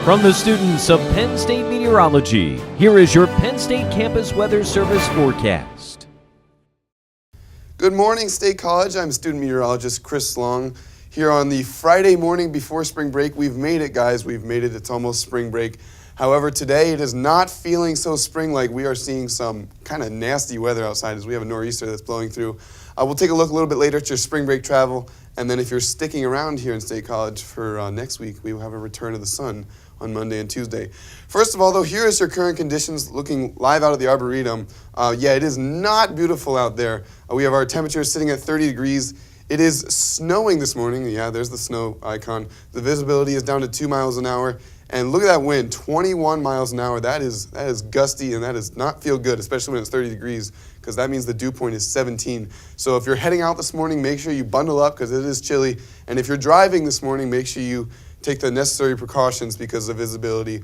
From the students of Penn State Meteorology, here is your Penn State Campus Weather Service forecast. Good morning, State College. I'm student meteorologist Chris Long. Here on the Friday morning before spring break, we've made it, guys. We've made it. It's almost spring break. However, today it is not feeling so spring-like. We are seeing some kind of nasty weather outside as we have a nor'easter that's blowing through. We'll take a look a little bit later at your spring break travel, and then if you're sticking around here in State College for next week, we will have a return of the sun on Monday and Tuesday. First of all, though, here is your current conditions looking live out of the Arboretum. Yeah, it is not beautiful out there. We have our temperature sitting at 30 degrees. It is snowing this morning. Yeah, there's the snow icon. The visibility is down to 2 miles an hour. And look at that wind, 21 miles an hour. That is gusty, and that does not feel good, especially when it's 30 degrees, because that means the dew point is 17. So if you're heading out this morning, make sure you bundle up because it is chilly. And if you're driving this morning, make sure you take the necessary precautions because the visibility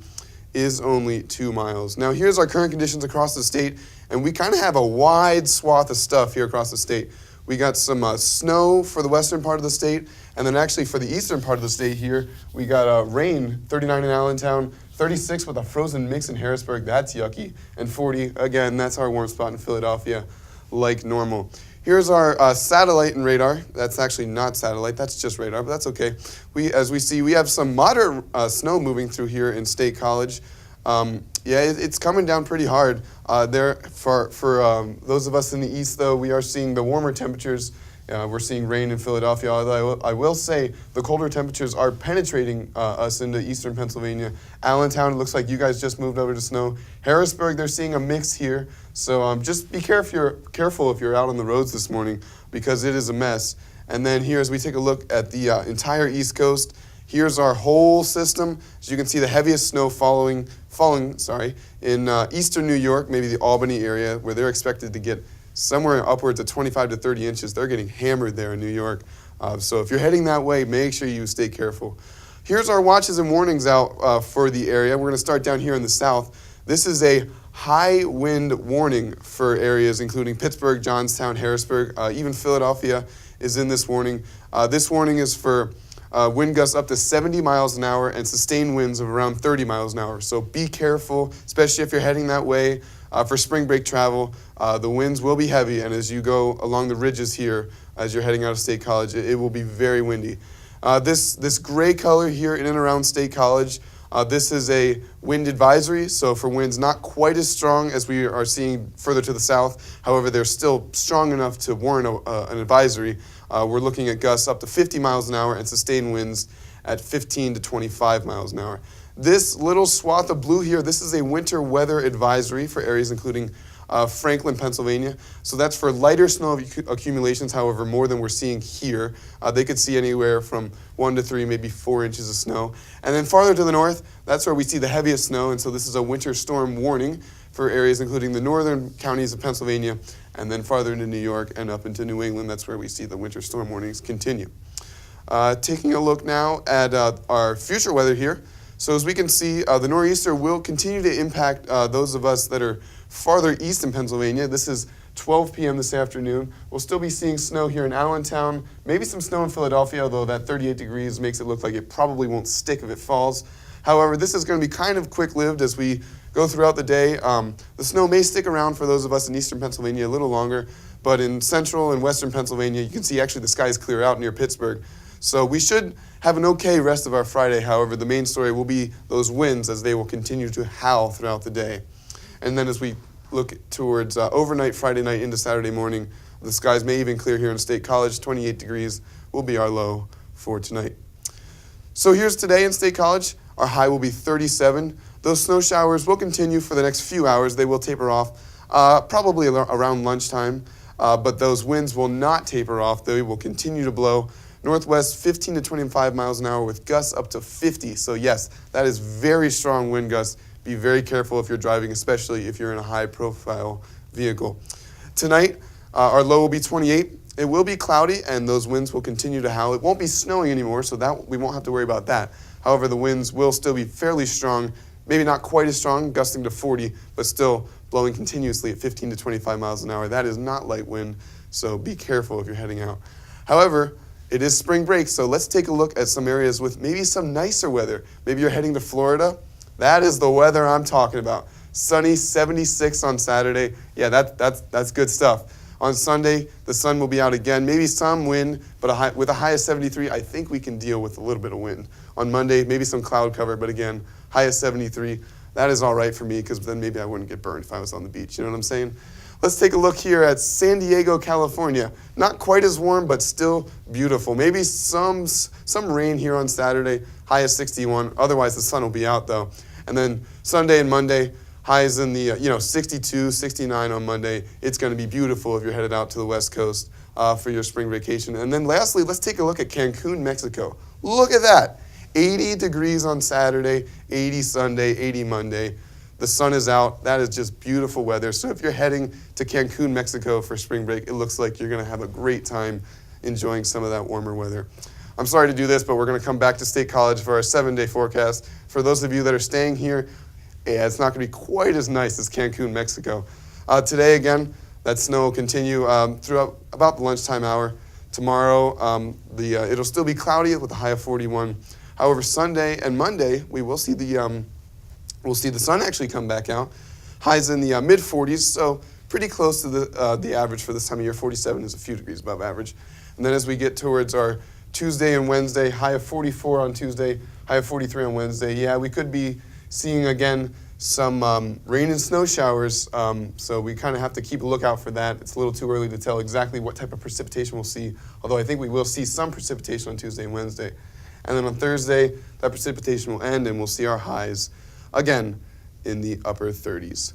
is only 2 miles. Now here's our current conditions across the state, and we kind of have a wide swath of stuff here across the state. We got some snow for the western part of the state, and then actually for the eastern part of the state here, we got rain, 39 in Allentown, 36 with a frozen mix in Harrisburg, that's yucky, and 40, again, that's our warm spot in Philadelphia, like normal. Here's our satellite and radar. That's actually not satellite, that's just radar, but that's okay. As we see, we have some moderate snow moving through here in State College. Yeah, it's coming down pretty hard. For those of us in the east, though, we are seeing the warmer temperatures. We're seeing rain in Philadelphia, although I will say the colder temperatures are penetrating us into eastern Pennsylvania. Allentown, it looks like you guys just moved over to snow. Harrisburg, they're seeing a mix here. So just be careful if you're out on the roads this morning because it is a mess. And then here, as we take a look at the entire East Coast, here's our whole system. As you can see, the heaviest snow falling in eastern New York, maybe the Albany area, where they're expected to get somewhere upwards of 25 to 30 inches. They're getting hammered there in New York. So if you're heading that way, make sure you stay careful. Here's our watches and warnings out for the area. We're going to start down here in the south. This is a high wind warning for areas including Pittsburgh, Johnstown, Harrisburg, even Philadelphia is in this warning. This warning is for wind gusts up to 70 miles an hour and sustained winds of around 30 miles an hour. So be careful, especially if you're heading that way for spring break travel. The winds will be heavy, and as you go along the ridges here, as you're heading out of State College, it will be very windy. This gray color here in and around State College, this is a wind advisory, so for winds not quite as strong as we are seeing further to the south. However, they're still strong enough to warrant an advisory. We're looking at gusts up to 50 miles an hour and sustained winds at 15 to 25 miles an hour. This little swath of blue here, this is a winter weather advisory for areas including Franklin, Pennsylvania. So that's for lighter snow accumulations, however, more than we're seeing here. They could see anywhere from 1 to 3, maybe 4 inches of snow. And then farther to the north, that's where we see the heaviest snow, and so this is a winter storm warning for areas including the northern counties of Pennsylvania, and then farther into New York and up into New England, that's where we see the winter storm warnings continue. Taking a look now at our future weather here. So as we can see, the nor'easter will continue to impact those of us that are farther east in Pennsylvania. This is 12 p.m. this afternoon. We'll still be seeing snow here in Allentown, maybe some snow in Philadelphia, although that 38 degrees makes it look like it probably won't stick if it falls. However, this is going to be kind of quick-lived as we go throughout the day. The snow may stick around for those of us in eastern Pennsylvania a little longer, but in central and western Pennsylvania, you can see actually the skies clear out near Pittsburgh. So we should have an okay rest of our Friday. However, the main story will be those winds as they will continue to howl throughout the day. And then as we look towards overnight Friday night into Saturday morning, the skies may even clear here in State College. 28 degrees will be our low for tonight. So here's today in State College. Our high will be 37. Those snow showers will continue for the next few hours. They will taper off probably around lunchtime, but those winds will not taper off. They will continue to blow. Northwest 15 to 25 miles an hour with gusts up to 50. So yes, that is very strong wind gusts. Be very careful if you're driving, especially if you're in a high-profile vehicle. Tonight, our low will be 28. It will be cloudy, and those winds will continue to howl. It won't be snowing anymore, so that we won't have to worry about that. However, the winds will still be fairly strong, maybe not quite as strong, gusting to 40, but still blowing continuously at 15 to 25 miles an hour. That is not light wind, so be careful if you're heading out. However, It is spring break, so let's take a look at some areas with maybe some nicer weather. Maybe you're heading to Florida. That is the weather I'm talking about. Sunny, 76 on Saturday. Yeah, that's good stuff. On Sunday, the sun will be out again. Maybe some wind, but with a high of 73, I think we can deal with a little bit of wind. On Monday, maybe some cloud cover, but again, high of 73. That is all right for me because then maybe I wouldn't get burned if I was on the beach. You know what I'm saying? Let's take a look here at San Diego, California. Not quite as warm, but still beautiful. Maybe some rain here on Saturday, high of 61. Otherwise, the sun will be out though. And then Sunday and Monday, highs in the 62, 69 on Monday. It's going to be beautiful if you're headed out to the West Coast for your spring vacation. And then lastly, let's take a look at Cancun, Mexico. Look at that. 80 degrees on Saturday, 80 Sunday, 80 Monday. The sun is out. That is just beautiful weather. So if you're heading to Cancun, Mexico for spring break, it looks like you're going to have a great time enjoying some of that warmer weather. I'm sorry to do this, but we're going to come back to State College for our 7-day forecast. For those of you that are staying here, yeah, it's not going to be quite as nice as Cancun, Mexico. Today, again, that snow will continue throughout about the lunchtime hour. Tomorrow, it'll still be cloudy with a high of 41. However, Sunday and Monday, we will see the sun actually come back out. Highs in the mid-40s, so pretty close to the average for this time of year. 47 is a few degrees above average. And then as we get towards our Tuesday and Wednesday, high of 44 on Tuesday, high of 43 on Wednesday. Yeah, we could be seeing again some rain and snow showers, so we kind of have to keep a lookout for that. It's a little too early to tell exactly what type of precipitation we'll see, although I think we will see some precipitation on Tuesday and Wednesday. And then on Thursday, that precipitation will end and we'll see our highs again in the upper 30s.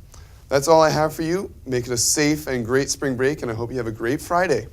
That's all I have for you. Make it a safe and great spring break, and I hope you have a great Friday.